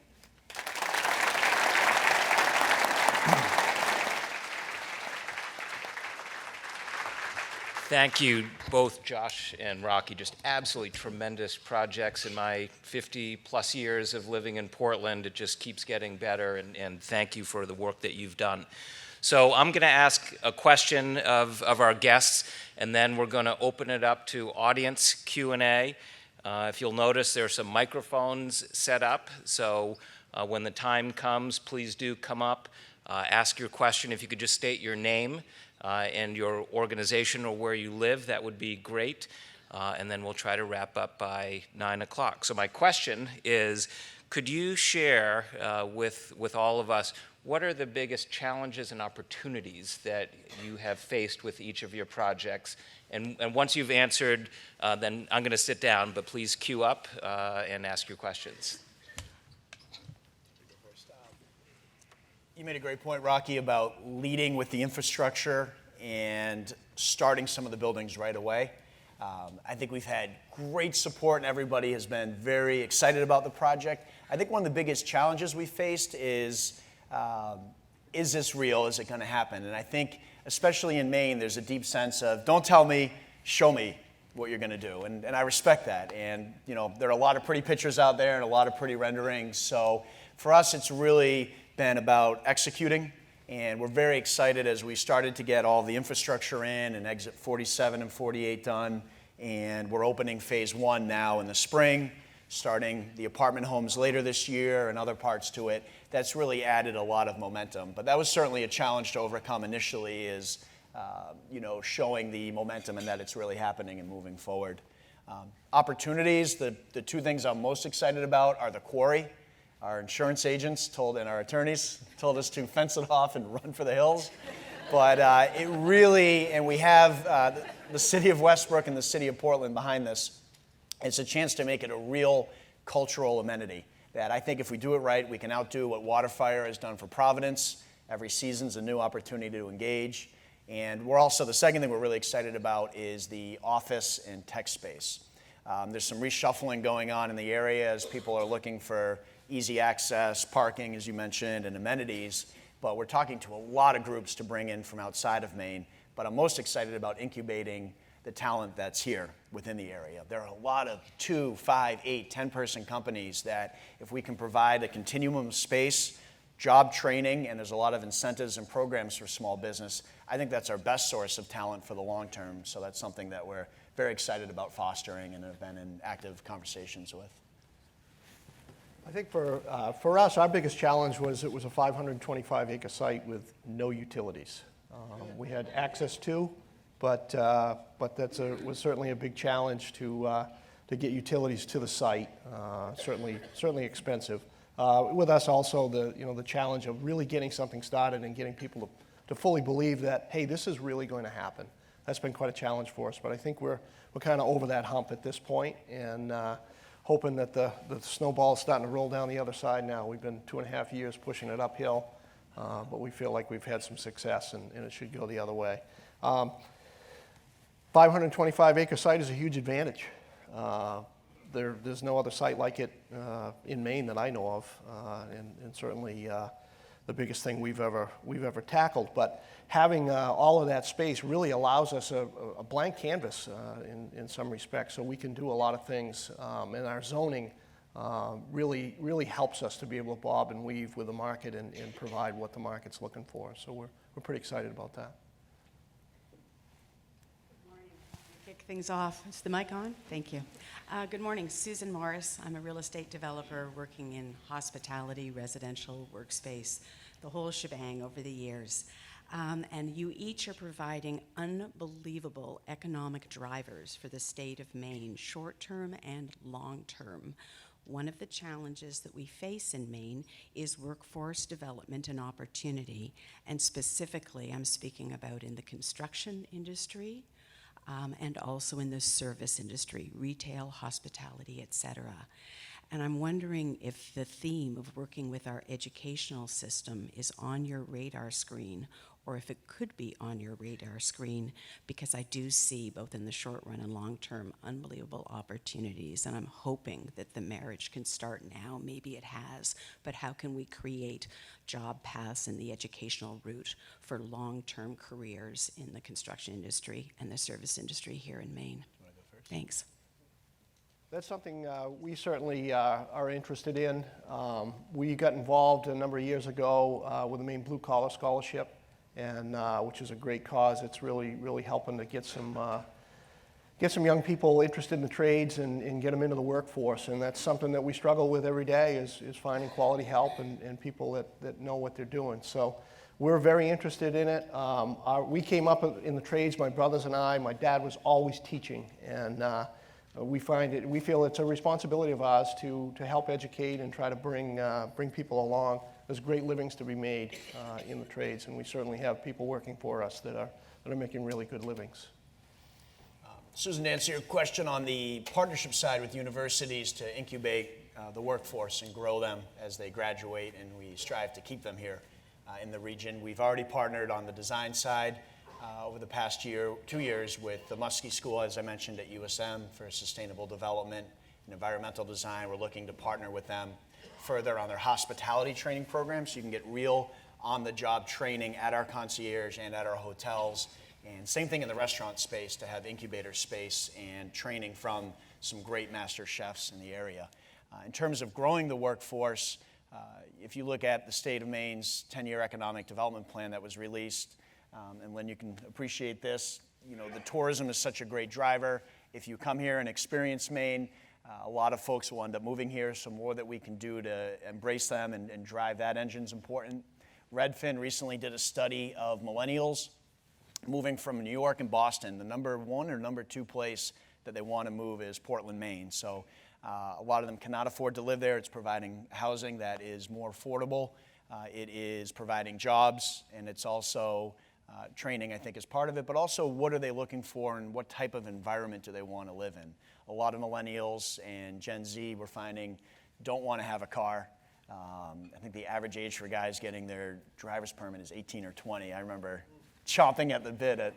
Thank you, both Josh and Rocky. Just absolutely tremendous projects. In my 50-plus years of living in Portland, it just keeps getting better, and thank you for the work that you've done. So I'm going to ask a question of our guests, and then we're going to open it up to audience Q&A. If you'll notice, there are some microphones set up, so when the time comes, please do come up, ask your question. If you could just state your name and your organization or where you live, that would be great. And then we'll try to wrap up by 9 o'clock. So my question is, could you share with all of us, what are the biggest challenges and opportunities that you have faced with each of your projects? And once you've answered, then I'm going to sit down, but please queue up and ask your questions. You made a great point, Rocky, about leading with the infrastructure and starting some of the buildings right away. I think we've had great support, and everybody has been very excited about the project. I think one of the biggest challenges we faced is this real? Is it going to happen? And I think, especially in Maine, there's a deep sense of, don't tell me, show me what you're going to do. And I respect that. And, you know, there are a lot of pretty pictures out there and a lot of pretty renderings. So for us, it's really been about executing. And we're very excited as we started to get all the infrastructure in and exit 47 and 48 done. And we're opening phase 1 now in the spring, starting the apartment homes later this year and other parts to it. That's really added a lot of momentum. But that was certainly a challenge to overcome initially, is you know, showing the momentum and that it's really happening and moving forward. Opportunities, the two things I'm most excited about are the quarry. Our insurance agents and our attorneys told us to fence it off and run for the hills. But it really, and we have the city of Westbrook and the city of Portland behind this. It's a chance to make it a real cultural amenity that I think if we do it right, we can outdo what Waterfire has done for Providence. Every season's a new opportunity to engage. And we're also, the second thing we're really excited about is the office and tech space. There's some reshuffling going on in the area as people are looking for easy access, parking, as you mentioned, and amenities. But we're talking to a lot of groups to bring in from outside of Maine. But I'm most excited about incubating the talent that's here within the area. There are a lot of 2, 5, 8, 10-person companies that if we can provide a continuum of space, job training, and there's a lot of incentives and programs for small business, I think that's our best source of talent for the long term. So that's something that we're very excited about fostering and have been in active conversations with. I think for us, our biggest challenge was it was a 525-acre site with no utilities. We had access to, but was certainly a big challenge to get utilities to the site. Certainly expensive. With us also the challenge of really getting something started and getting people to fully believe that, hey, this is really going to happen. That's been quite a challenge for us, but I think we're kind of over that hump at this point, and hoping that the snowball is starting to roll down the other side now. We've been 2.5 years pushing it uphill, but we feel like we've had some success, and it should go the other way. 525-acre site is a huge advantage. There's no other site like it in Maine that I know of, and certainly the biggest thing we've ever tackled. But having all of that space really allows us a blank canvas in some respects, so we can do a lot of things. And our zoning really helps us to be able to bob and weave with the market and provide what the market's looking for. So we're pretty excited about that. Kick things off. Is the mic on? Thank you. Good morning. Susan Morris. I'm a real estate developer working in hospitality, residential, workspace, the whole shebang over the years. And you each are providing unbelievable economic drivers for the state of Maine, short-term and long-term. One of the challenges that we face in Maine is workforce development and opportunity, and specifically I'm speaking about in the construction industry, and also in the service industry, retail, hospitality, et cetera. And I'm wondering if the theme of working with our educational system is on your radar screen, or if it could be on your radar screen, because I do see, both in the short run and long term, unbelievable opportunities. And I'm hoping that the marriage can start now. Maybe it has, but how can we create job paths in the educational route for long-term careers in the construction industry and the service industry here in Maine? You want to go first? Thanks. That's something we certainly are interested in. We got involved a number of years ago with the Maine Blue Collar Scholarship, and which is a great cause. It's really helping to get some young people interested in the trades and get them into the workforce. And that's something that we struggle with every day is finding quality help and people that know what they're doing. So we're very interested in it. We came up in the trades, my brothers and I. My dad was always teaching, and we feel it's a responsibility of ours to help educate and try to bring people along. There's great livings to be made in the trades, and we certainly have people working for us that are making really good livings. Susan, to answer your question on the partnership side with universities to incubate the workforce and grow them as they graduate, and we strive to keep them here in the region. We've already partnered on the design side over the past 2 years with the Muskie School, as I mentioned, at USM for sustainable development and environmental design. We're looking to partner with them further on their hospitality training program, so you can get real on-the-job training at our concierge and at our hotels. And same thing in the restaurant space, to have incubator space and training from some great master chefs in the area. In terms of growing the workforce, if you look at the state of Maine's 10-year economic development plan that was released, and Lynn, you can appreciate this, the tourism is such a great driver. If you come here and experience Maine, a lot of folks will end up moving here, so more that we can do to embrace them and drive that engine is important. Redfin recently did a study of millennials moving from New York and Boston. The number one or number two place that they want to move is Portland, Maine. So a lot of them cannot afford to live there. It's providing housing that is more affordable. It is providing jobs, and it's also training, I think, is part of it. But also, what are they looking for and what type of environment do they want to live in? A lot of millennials and Gen Z, we're finding, don't want to have a car. I think the average age for guys getting their driver's permit is 18 or 20. I remember chomping at the bit at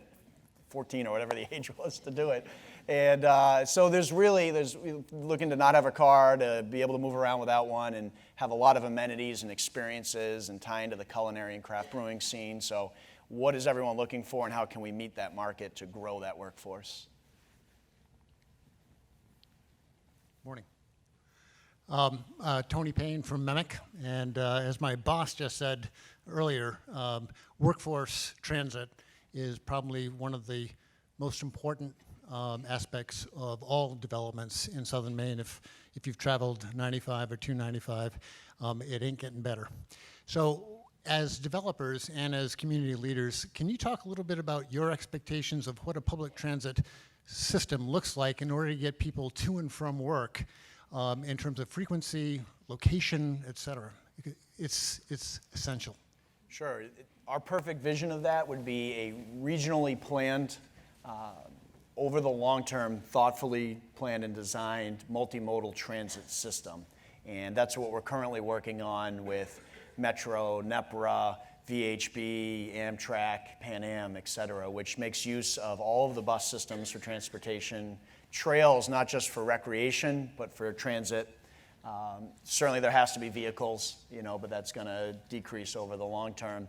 14 or whatever the age was to do it. And so there's looking to not have a car, to be able to move around without one, and have a lot of amenities and experiences and tie into the culinary and craft brewing scene. So what is everyone looking for, and how can we meet that market to grow that workforce? Morning. Tony Payne from MEMIC, and as my boss just said earlier, workforce transit is probably one of the most important aspects of all developments in southern Maine. If you've traveled 95 or 295, it ain't getting better. So as developers and as community leaders, can you talk a little bit about your expectations of what a public transit system looks like in order to get people to and from work in terms of frequency, location, et cetera? It's essential. Sure. Our perfect vision of that would be a regionally planned, over the long term, thoughtfully planned and designed multimodal transit system. And that's what we're currently working on with Metro, NEPRA, VHB, Amtrak, Pan Am, et cetera, which makes use of all of the bus systems for transportation, trails, not just for recreation, but for transit. Certainly there has to be vehicles, but that's going to decrease over the long term.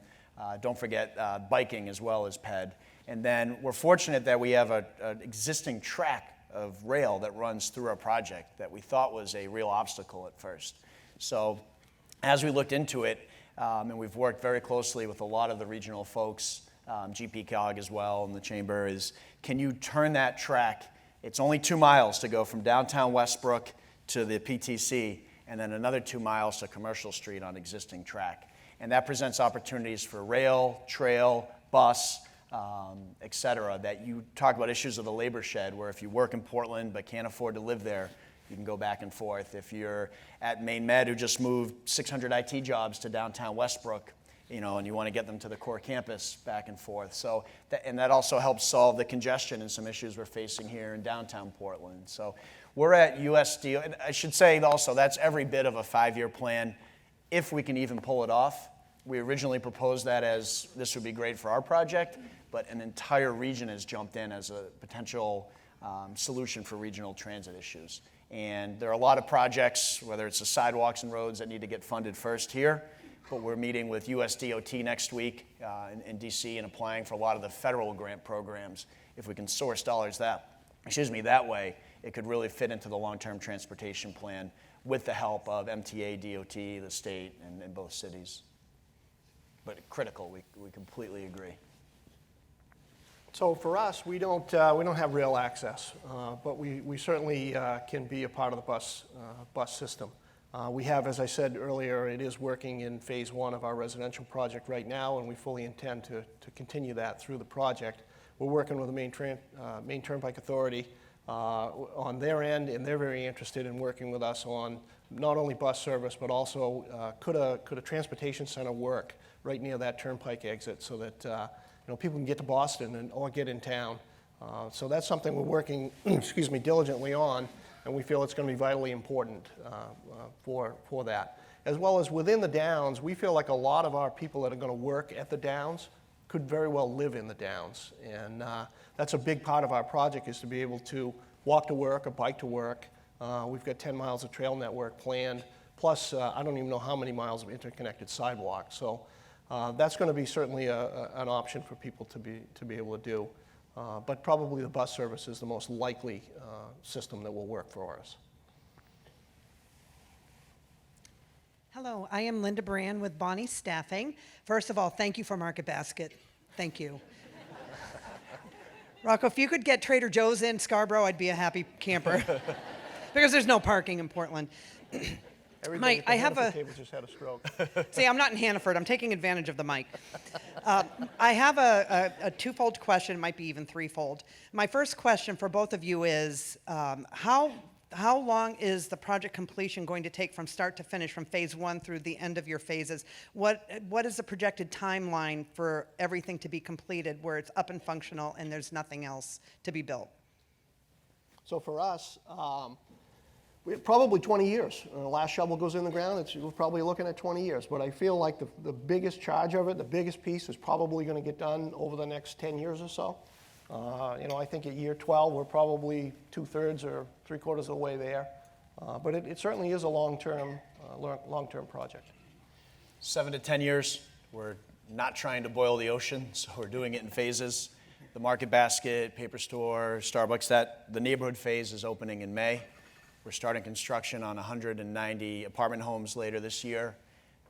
Don't forget biking as well as PED. And then we're fortunate that we have an existing track of rail that runs through our project that we thought was a real obstacle at first. So as we looked into it, and we've worked very closely with a lot of the regional folks, GPCOG as well, and the chamber, is can you turn that track? It's only 2 miles to go from downtown Westbrook to the PTC, and then another 2 miles to Commercial Street on existing track. And that presents opportunities for rail, trail, bus, et cetera, that you talk about issues of the labor shed, where if you work in Portland but can't afford to live there, you can go back and forth. If you're at Maine Med, who just moved 600 IT jobs to downtown Westbrook, and you want to get them to the core campus back and forth. So, that also helps solve the congestion and some issues we're facing here in downtown Portland. So we're at USD, and I should say also that's every bit of a 5-year plan, if we can even pull it off. We originally proposed that as this would be great for our project, but an entire region has jumped in as a potential solution for regional transit issues. And there are a lot of projects, whether it's the sidewalks and roads, that need to get funded first here, but we're meeting with USDOT next week in DC and applying for a lot of the federal grant programs. If we can source dollars that way, it could really fit into the long-term transportation plan with the help of MTA, DOT, the state, and both cities. But critical, we completely agree. So for us, we don't have rail access, but we certainly can be a part of the bus system. We have, as I said earlier, it is working in phase 1 of our residential project right now, and we fully intend to continue that through the project. We're working with the Maine Turnpike Authority on their end, and they're very interested in working with us on not only bus service, but also could a transportation center work right near that turnpike exit so that people can get to Boston or get in town. So that's something we're working diligently on, and we feel it's going to be vitally important for that. As well as within the Downs, we feel like a lot of our people that are going to work at the Downs could very well live in the Downs. And that's a big part of our project, is to be able to walk to work or bike to work. We've got 10 miles of trail network planned, plus I don't even know how many miles of interconnected sidewalks. So That's going to be certainly an option for people to be able to do. But probably the bus service is the most likely system that will work for us. Hello, I am Linda Brand with Bonnie Staffing. First of all, thank you for Market Basket. Thank you. Rocco, if you could get Trader Joe's in Scarborough, I'd be a happy camper. Because there's no parking in Portland. Everybody at the I have Hannaford table just had a stroke. See, I'm not in Hannaford. I'm taking advantage of the mic. I have a twofold question, might be even threefold. My first question for both of you is, how long is the project completion going to take from start to finish, from phase 1 through the end of your phases? What is the projected timeline for everything to be completed where it's up and functional and there's nothing else to be built? So for us, probably 20 years. The last shovel goes in the ground, we're probably looking at 20 years. But I feel like the biggest charge of it, the biggest piece is probably going to get done over the next 10 years or so. I think at year 12, we're probably 2/3 or 3/4 of the way there. But it certainly is a long-term project. 7 to 10 years. We're not trying to boil the ocean, so we're doing it in phases. The Market Basket, Paper Store, Starbucks, the neighborhood phase is opening in May. We're starting construction on 190 apartment homes later this year.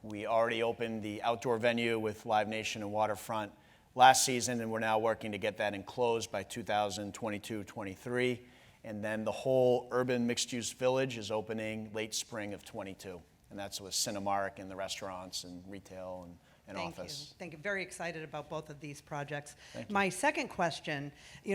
We already opened the outdoor venue with Live Nation and Waterfront last season, and we're now working to get that enclosed by 2022-23. And then the whole urban mixed-use village is opening late spring of 22. And that's with Cinemark and the restaurants and retail and office. Thank you. Very excited about both of these projects. Thank you. My second question,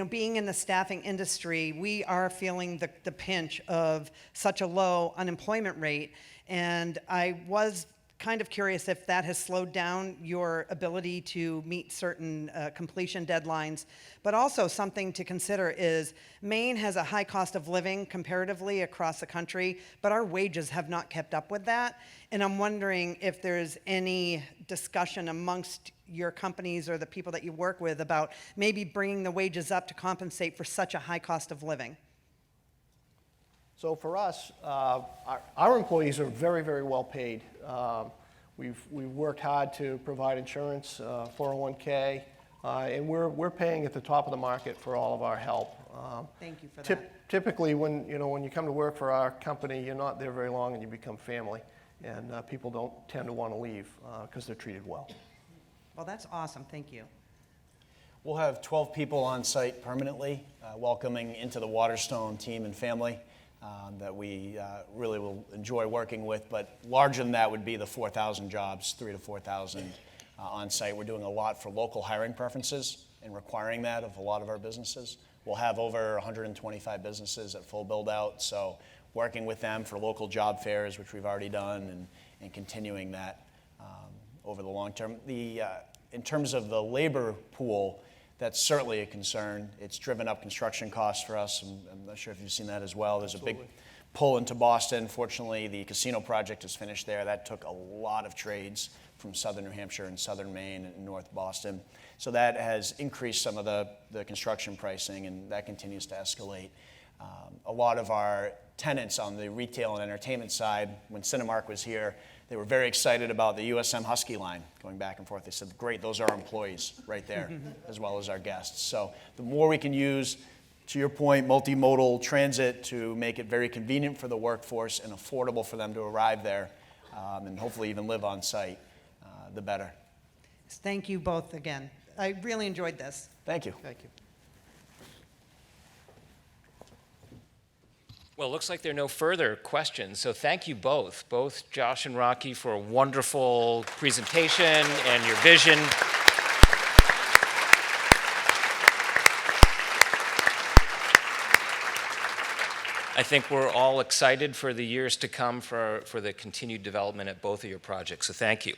being in the staffing industry, we are feeling the pinch of such a low unemployment rate. And I was kind of curious if that has slowed down your ability to meet certain completion deadlines. But also something to consider is Maine has a high cost of living comparatively across the country, but our wages have not kept up with that. And I'm wondering if there's any discussion amongst your companies or the people that you work with about maybe bringing the wages up to compensate for such a high cost of living. So for us, our employees are very, very well paid. We've worked hard to provide insurance, 401k, and we're paying at the top of the market for all of our help. Thank you for that. Typically, when you come to work for our company, you're not there very long and you become family, and people don't tend to want to leave because they're treated well. Well, that's awesome. Thank you. We'll have 12 people on site permanently, welcoming into the Waterstone team and family that we really will enjoy working with. But larger than that would be the 4,000 jobs, 3,000 to 4,000 on site. We're doing a lot for local hiring preferences and requiring that of a lot of our businesses. We'll have over 125 businesses at full build out, so working with them for local job fairs, which we've already done, and continuing that over the long term. In terms of the labor pool, that's certainly a concern. It's driven up construction costs for us. I'm not sure if you've seen that as well. There's Absolutely. a big pull into Boston. Fortunately, the casino project is finished there. That took a lot of trades from southern New Hampshire and southern Maine and North Boston. So that has increased some of the construction pricing, and that continues to escalate. A lot of our tenants on the retail and entertainment side, when Cinemark was here, they were very excited about the USM Husky line going back and forth. They said, great, those are our employees right there, as well as our guests. So the more we can use, to your point, multimodal transit to make it very convenient for the workforce and affordable for them to arrive there and hopefully even live on site, the better. Thank you both again. I really enjoyed this. Thank you. Thank you. Well, it looks like there are no further questions, so thank you both Josh and Rocky, for a wonderful presentation and your vision. I think we're all excited for the years to come for the continued development at both of your projects, so thank you.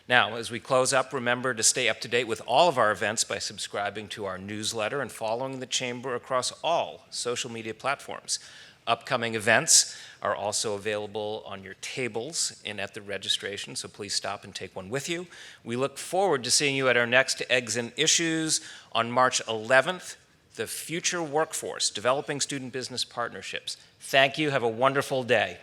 Now, as we close up, remember to stay up to date with all of our events by subscribing to our newsletter and following the Chamber across all social media platforms. Upcoming events are also available on your tables and at the registration, so please stop and take one with you. We look forward to seeing you at our next Eggs and Issues on March 11th, The Future Workforce, Developing Student Business Partnerships. Thank you. Have a wonderful day.